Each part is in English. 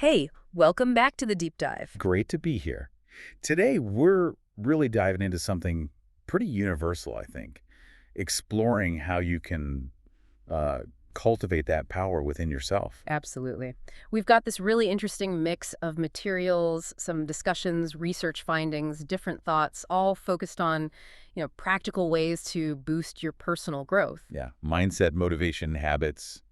Hey, welcome back to the deep dive. Great to be here. Today, we're really diving into something pretty universal, I think, exploring how you can uh, cultivate that power within yourself. Absolutely. We've got this really interesting mix of materials, some discussions, research findings, different thoughts, all focused on, practical ways to boost your personal growth. Yeah, mindset, motivation, habits,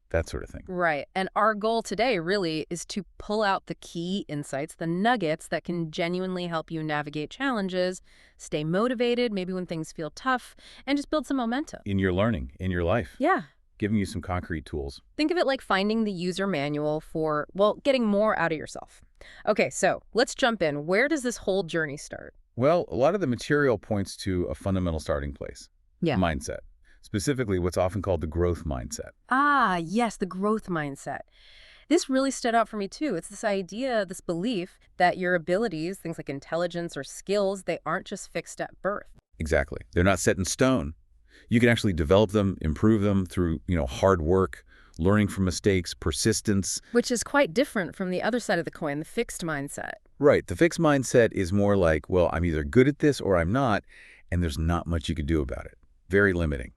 that sort of thing. Right. And our goal today really is to pull out the key insights, the nuggets that can genuinely help you navigate challenges, stay motivated, maybe when things feel tough, and just build some momentum. In your learning, in your life, Yeah. giving you some concrete tools. Think of it like finding the user manual for, well, getting more out of yourself. Okay, so let's jump in. Where does this whole journey start? Well, a lot of the material points to a fundamental starting place, Yeah. mindset, specifically what's often called the growth mindset. Ah, yes, the growth mindset. This really stood out for me too. It's this idea, this belief that your abilities, things like intelligence or skills, they aren't just fixed at birth. Exactly. They're not set in stone. You can actually develop them, improve them through, hard work, learning from mistakes, persistence. Which is quite different from the other side of the coin, the fixed mindset. Right. The fixed mindset is more like, well, I'm either good at this or I'm not, and there's not much you can do about it. Very limiting.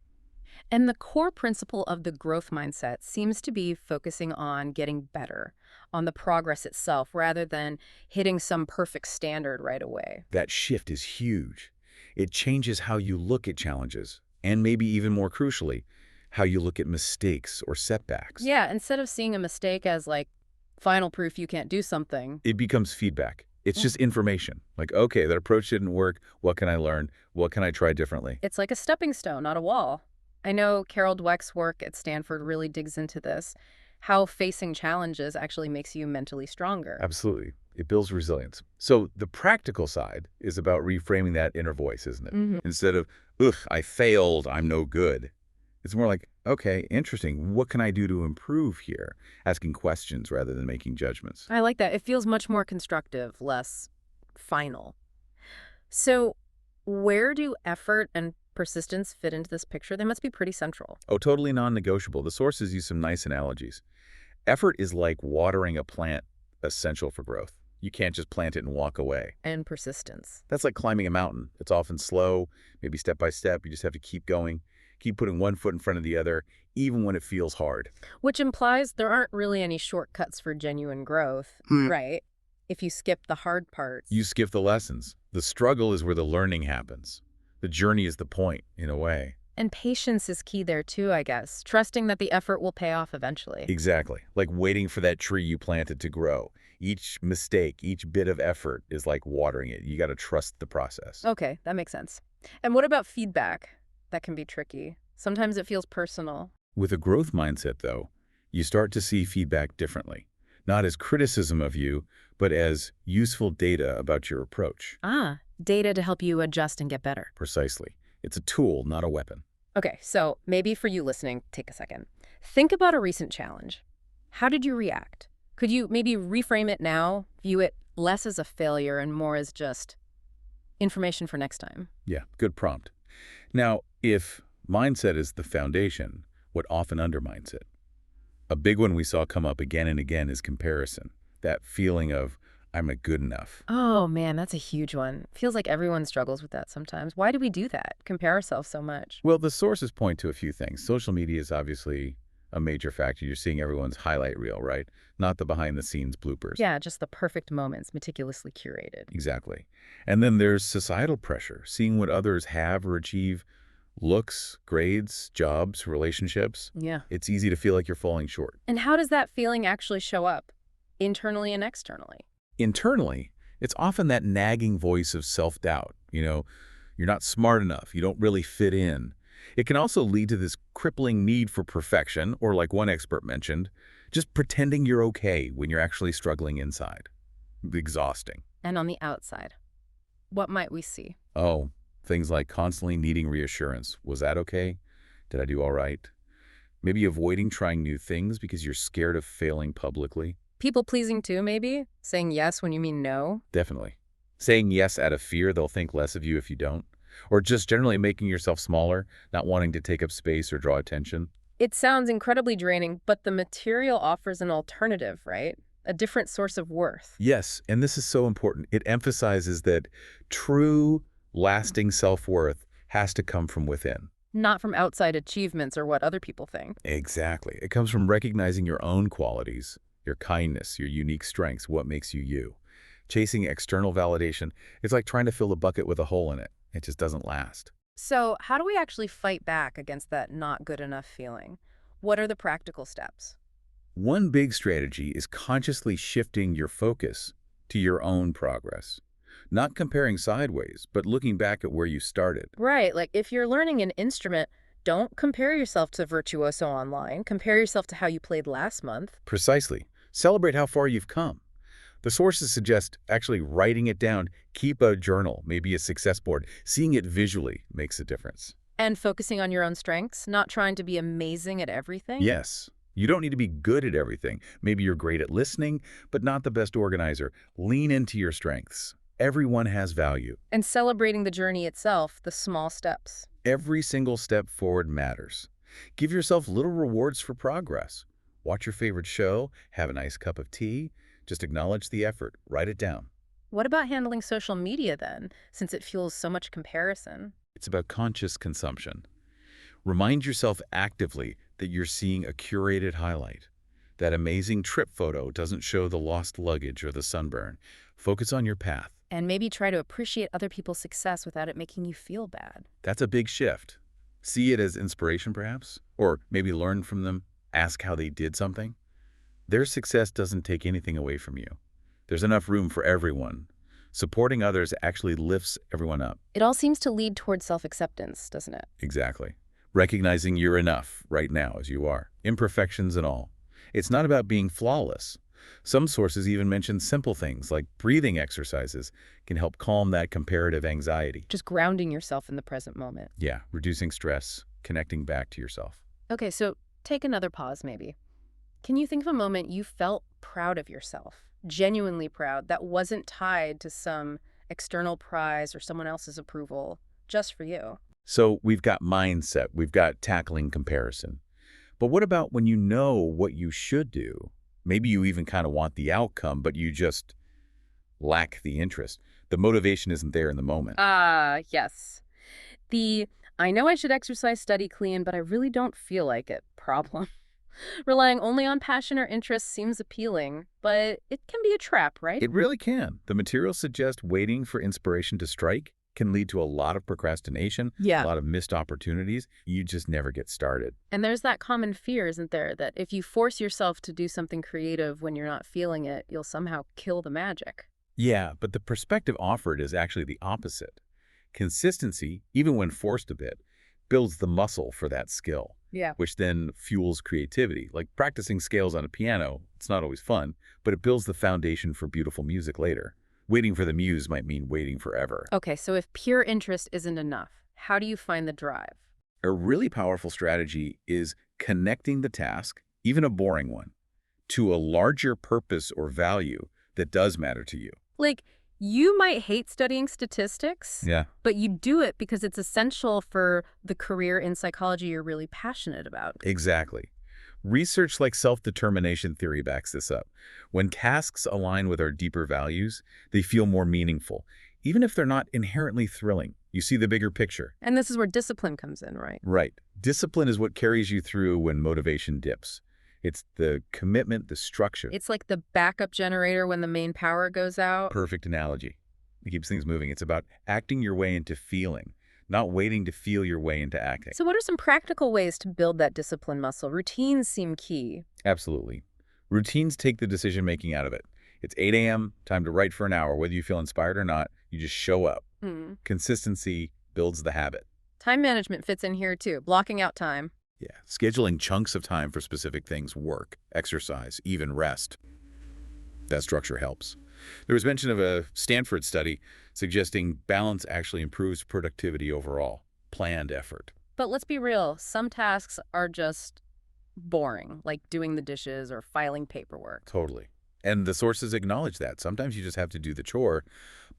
And the core principle of the growth mindset seems to be focusing on getting better, on the progress itself, rather than hitting some perfect standard right away. That shift is huge. It changes how you look at challenges, and maybe even more crucially, how you look at mistakes or setbacks. Yeah, instead of seeing a mistake as like final proof you can't do something. It becomes feedback. It's Yeah. just information. Like, okay, that approach didn't work. What can I learn? What can I try differently? It's like a stepping stone, not a wall. I know Carol Dweck's work at Stanford really digs into this, how facing challenges actually makes you mentally stronger. Absolutely. It builds resilience. So the practical side is about reframing that inner voice, isn't it? Hmm. Instead of, ugh, I failed, I'm no good. It's more like, okay, interesting. What can I do to improve here? Asking questions rather than making judgments. I like that. It feels much more constructive, less final. So, where do effort and persistence fit into this picture? They must be pretty central. Oh, totally non-negotiable. The sources use some nice analogies. Effort is like watering a plant essential for growth. You can't just plant it and walk away. And persistence. That's like climbing a mountain. It's often slow, maybe step by step. You just have to keep going, keep putting one foot in front of the other, even when it feels hard. Which implies there aren't really any shortcuts for genuine growth, right? If you skip the hard parts. You skip the lessons. The struggle is where the learning happens. The journey is the point, in a way. And patience is key there too, I guess. Trusting that the effort will pay off eventually. Exactly. Like waiting for that tree you planted to grow. Each mistake, each bit of effort is like watering it. You got to trust the process. Okay, that makes sense. And what about feedback? That can be tricky. Sometimes it feels personal. With a growth mindset, though, you start to see feedback differently. Not as criticism of you, but as useful data about your approach. Ah, data to help you adjust and get better. Precisely. It's a tool, not a weapon. Okay, so maybe for you listening, take a second. Think about a recent challenge. How did you react? Could you maybe reframe it now, view it less as a failure and more as just information for next time? Yeah, good prompt. Now, if mindset is the foundation, what often undermines it? A big one we saw come up again and again is comparison. That feeling of, I'm not good enough. Oh man, that's a huge one. Feels like everyone struggles with that sometimes. Why do we do that? Compare ourselves so much? Well, the sources point to a few things. Social media is obviously a major factor. You're seeing everyone's highlight reel, right? Not the behind-the-scenes bloopers. Yeah, just the perfect moments, meticulously curated. Exactly. And then there's societal pressure, seeing what others have or achieve, looks, grades, jobs, relationships. Yeah. It's easy to feel like you're falling short. And how does that feeling actually show up, internally and externally? Internally, it's often that nagging voice of self-doubt. You're not smart enough. You don't really fit in. It can also lead to this crippling need for perfection, or like one expert mentioned, just pretending you're okay when you're actually struggling inside. Exhausting. And on the outside, what might we see? Oh, things like constantly needing reassurance. Was that okay? Did I do all right? Maybe avoiding trying new things because you're scared of failing publicly. People pleasing too, maybe? Saying yes when you mean no? Definitely. Saying yes out of fear they'll think less of you if you don't. Or just generally making yourself smaller, not wanting to take up space or draw attention. It sounds incredibly draining, but the material offers an alternative, right? a different source of worth. Yes, and this is so important. It emphasizes that true, lasting self-worth has to come from within. Not from outside achievements or what other people think. Exactly. It comes from recognizing your own qualities, your kindness, your unique strengths, what makes you you. Chasing external validation, it's like trying to fill a bucket with a hole in it. It just doesn't last. So, how do we actually fight back against that not good enough feeling? What are the practical steps? One big strategy is consciously shifting your focus to your own progress. Not comparing sideways, but looking back at where you started. Right, like if you're learning an instrument, don't compare yourself to Virtuoso online. Compare yourself to how you played last month. Precisely. Celebrate how far you've come. The sources suggest actually writing it down. Keep a journal, maybe a success board. Seeing it visually makes a difference. And focusing on your own strengths, not trying to be amazing at everything. Yes, you don't need to be good at everything. Maybe you're great at listening, but not the best organizer. Lean into your strengths. Everyone has value. And celebrating the journey itself, the small steps. Every single step forward matters. Give yourself little rewards for progress. Watch your favorite show, have a nice cup of tea. Just acknowledge the effort. Write it down. What about handling social media then, since it fuels so much comparison? It's about conscious consumption. Remind yourself actively that you're seeing a curated highlight. That amazing trip photo doesn't show the lost luggage or the sunburn. Focus on your path. And maybe try to appreciate other people's success without it making you feel bad. That's a big shift. See it as inspiration, perhaps? Or maybe learn from them. Ask how they did something. Their success doesn't take anything away from you. There's enough room for everyone. Supporting others actually lifts everyone up. It all seems to lead towards self-acceptance, doesn't it? Exactly. Recognizing you're enough right now as you are, imperfections and all. It's not about being flawless. Some sources even mention simple things like breathing exercises can help calm that comparative anxiety. Just grounding yourself in the present moment. Yeah, reducing stress, connecting back to yourself. Okay, so take another pause maybe. Can you think of a moment you felt proud of yourself, genuinely proud, that wasn't tied to some external prize or someone else's approval, just for you? So we've got mindset, we've got tackling comparison. But what about when you know what you should do? Maybe you even kind of want the outcome, but you just lack the interest. The motivation isn't there in the moment. Yes. I know I should exercise, study, clean, but I really don't feel like it problem. Relying only on passion or interest seems appealing, but it can be a trap, right? It really can. The materials suggest waiting for inspiration to strike can lead to a lot of procrastination, Yeah. a lot of missed opportunities. You just never get started. And there's that common fear, isn't there, that if you force yourself to do something creative when you're not feeling it, you'll somehow kill the magic. Yeah, but the perspective offered is actually the opposite. Consistency, even when forced a bit, builds the muscle for that skill, Yeah. which then fuels creativity. Like practicing scales on a piano, it's not always fun, but it builds the foundation for beautiful music later. Waiting for the muse might mean waiting forever. Okay, so if pure interest isn't enough, how do you find the drive? A really powerful strategy is connecting the task, even a boring one, to a larger purpose or value that does matter to you. Like, you might hate studying statistics, Yeah. but you do it because it's essential for the career in psychology you're really passionate about. Exactly. Research like self-determination theory backs this up. When tasks align with our deeper values, they feel more meaningful, even if they're not inherently thrilling. You see the bigger picture. And this is where discipline comes in, right? Right. Discipline is what carries you through when motivation dips. It's the commitment, the structure. It's like the backup generator when the main power goes out. Perfect analogy. It keeps things moving. It's about acting your way into feeling, not waiting to feel your way into acting. So what are some practical ways to build that discipline muscle? Routines seem key. Absolutely. Routines take the decision-making out of it. It's 8 a.m., time to write for an hour. Whether you feel inspired or not, you just show up. Consistency builds the habit. Time management fits in here too, blocking out time. Yeah, scheduling chunks of time for specific things, work, exercise, even rest. That structure helps. There was mention of a Stanford study suggesting balance actually improves productivity overall. Planned effort. But let's be real, some tasks are just boring, like doing the dishes or filing paperwork. Totally. And the sources acknowledge that. Sometimes you just have to do the chore,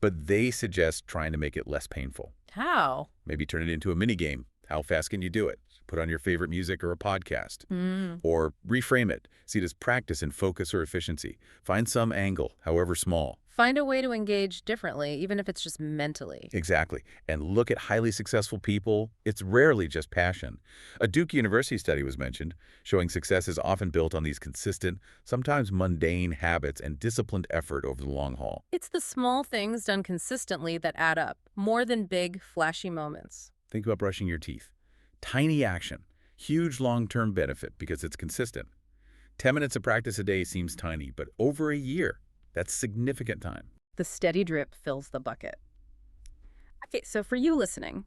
but they suggest trying to make it less painful. How? Maybe turn it into a mini game. How fast can you do it? Put on your favorite music or a podcast. Mm. Or reframe it. See it as practice in focus or efficiency. Find some angle, however small. Find a way to engage differently, even if it's just mentally. Exactly. And look at highly successful people. It's rarely just passion. A Duke University study was mentioned, showing success is often built on these consistent, sometimes mundane habits and disciplined effort over the long haul. It's the small things done consistently that add up, more than big, flashy moments. Think about brushing your teeth. Tiny action, huge long-term benefit because it's consistent. 10 minutes of practice a day seems tiny, but over a year, that's significant time. The steady drip fills the bucket. Okay, so for you listening,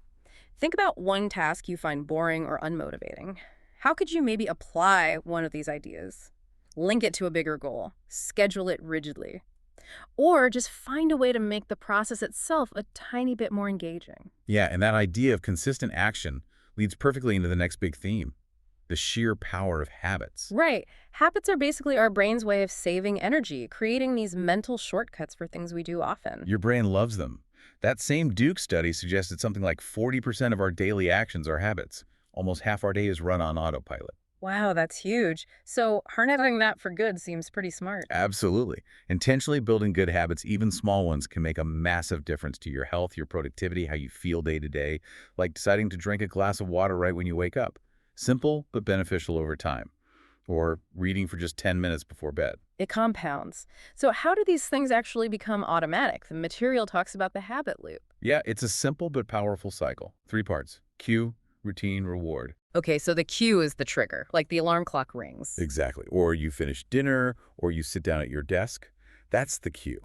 think about one task you find boring or unmotivating. How could you maybe apply one of these ideas? Link it to a bigger goal, schedule it rigidly, or just find a way to make the process itself a tiny bit more engaging. Yeah, and that idea of consistent action leads perfectly into the next big theme, the sheer power of habits. Right. Habits are basically our brain's way of saving energy, creating these mental shortcuts for things we do often. Your brain loves them. That same Duke study suggested something like 40% of our daily actions are habits. Almost half our day is run on autopilot. Wow, that's huge. So harnessing that for good seems pretty smart. Absolutely. Intentionally building good habits, even small ones, can make a massive difference to your health, your productivity, how you feel day to day, like deciding to drink a glass of water right when you wake up. Simple, but beneficial over time. Or reading for just 10 minutes before bed. It compounds. So how do these things actually become automatic? The material talks about the habit loop. Yeah, it's a simple but powerful cycle. 3 parts: cue, routine, reward. Okay, so the cue is the trigger, like the alarm clock rings. Exactly. Or you finish dinner, or you sit down at your desk. That's the cue.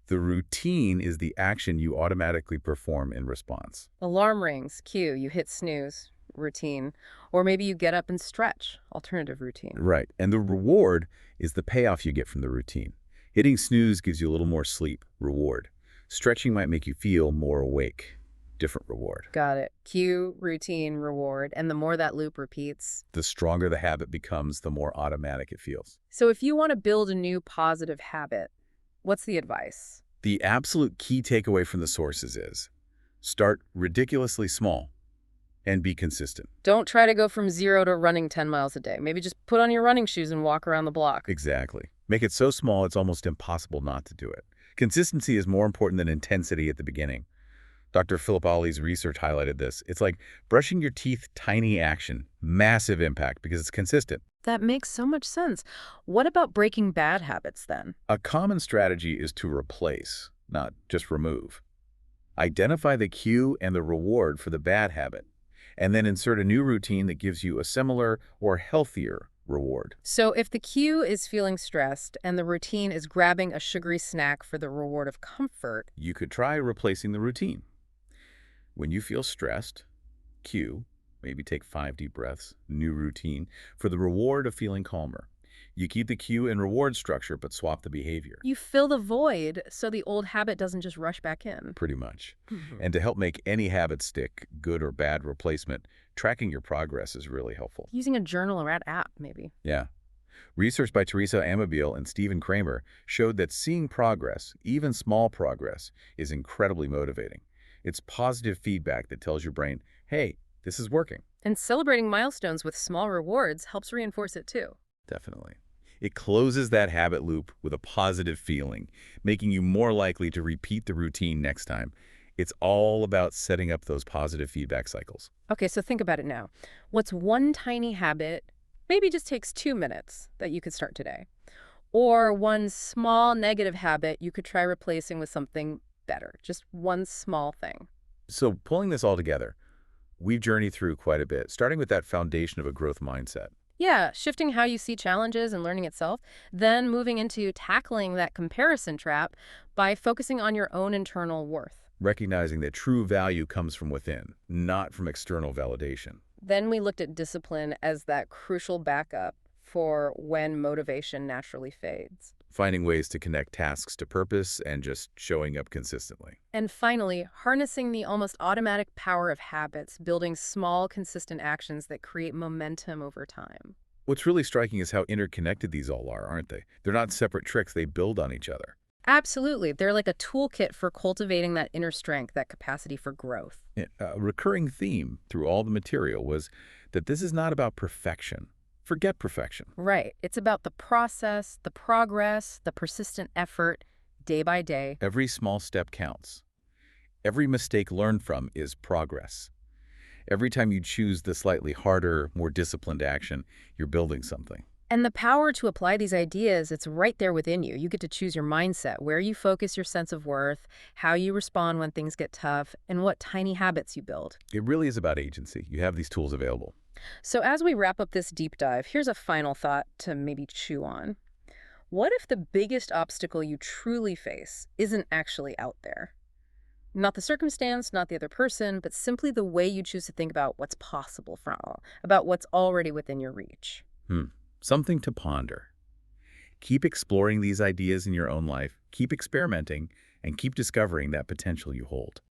The routine is the action you automatically perform in response. Alarm rings, cue, you hit snooze, routine. Or maybe you get up and stretch, alternative routine. Right. And the reward is the payoff you get from the routine. Hitting snooze gives you a little more sleep, reward. Stretching might make you feel more awake, different reward. Got it. Cue, routine, reward. And the more that loop repeats. The stronger the habit becomes, the more automatic it feels. So if you want to build a new positive habit, what's the advice? The absolute key takeaway from the sources is start ridiculously small and be consistent. Don't try to go from 0 to running 10 miles a day. Maybe just put on your running shoes and walk around the block. Exactly. Make it so small it's almost impossible not to do it. Consistency is more important than intensity at the beginning. Dr. Philip Olley's research highlighted this. It's like brushing your teeth, tiny action, massive impact because it's consistent. That makes so much sense. What about breaking bad habits then? A common strategy is to replace, not just remove. Identify the cue and the reward for the bad habit, and then insert a new routine that gives you a similar or healthier reward. So if the cue is feeling stressed and the routine is grabbing a sugary snack for the reward of comfort, You could try replacing the routine. When you feel stressed, cue, maybe take 5 deep breaths, new routine, for the reward of feeling calmer. You keep the cue and reward structure, but swap the behavior. you fill the void so the old habit doesn't just rush back in. Pretty much. And to help make any habit stick, good or bad replacement, tracking your progress is really helpful. Using a journal or an app, maybe. Yeah. Research by Teresa Amabile and Stephen Kramer showed that seeing progress, even small progress, is incredibly motivating. It's positive feedback that tells your brain, hey, this is working. And celebrating milestones with small rewards helps reinforce it too. Definitely. It closes that habit loop with a positive feeling, making you more likely to repeat the routine next time. It's all about setting up those positive feedback cycles. Okay, so think about it now. What's one tiny habit, maybe just takes 2 minutes, that you could start today? Or one small negative habit you could try replacing with something better, just one small thing. So pulling this all together, we've journeyed through quite a bit, starting with that foundation of a growth mindset. Yeah, shifting how you see challenges and learning itself, then moving into tackling that comparison trap by focusing on your own internal worth. Recognizing that true value comes from within, not from external validation. Then we looked at discipline as that crucial backup for when motivation naturally fades. Finding ways to connect tasks to purpose and just showing up consistently. And finally, harnessing the almost automatic power of habits, building small, consistent actions that create momentum over time. What's really striking is how interconnected these all are, aren't they? They're not separate tricks, they build on each other. Absolutely. They're like a toolkit for cultivating that inner strength, that capacity for growth. A recurring theme through all the material was that this is not about perfection. Forget perfection. Right. It's about the process, the progress, the persistent effort, day by day. Every small step counts. Every mistake learned from is progress. Every time you choose the slightly harder, more disciplined action, you're building something. And the power to apply these ideas, it's right there within you. You get to choose your mindset, where you focus your sense of worth, how you respond when things get tough, and what tiny habits you build. It really is about agency. You have these tools available. So as we wrap up this deep dive, here's a final thought to maybe chew on. What if the biggest obstacle you truly face isn't actually out there? Not the circumstance, not the other person, but simply the way you choose to think about what's possible about what's already within your reach. Hmm. Something to ponder. Keep exploring these ideas in your own life, keep experimenting, and keep discovering that potential you hold.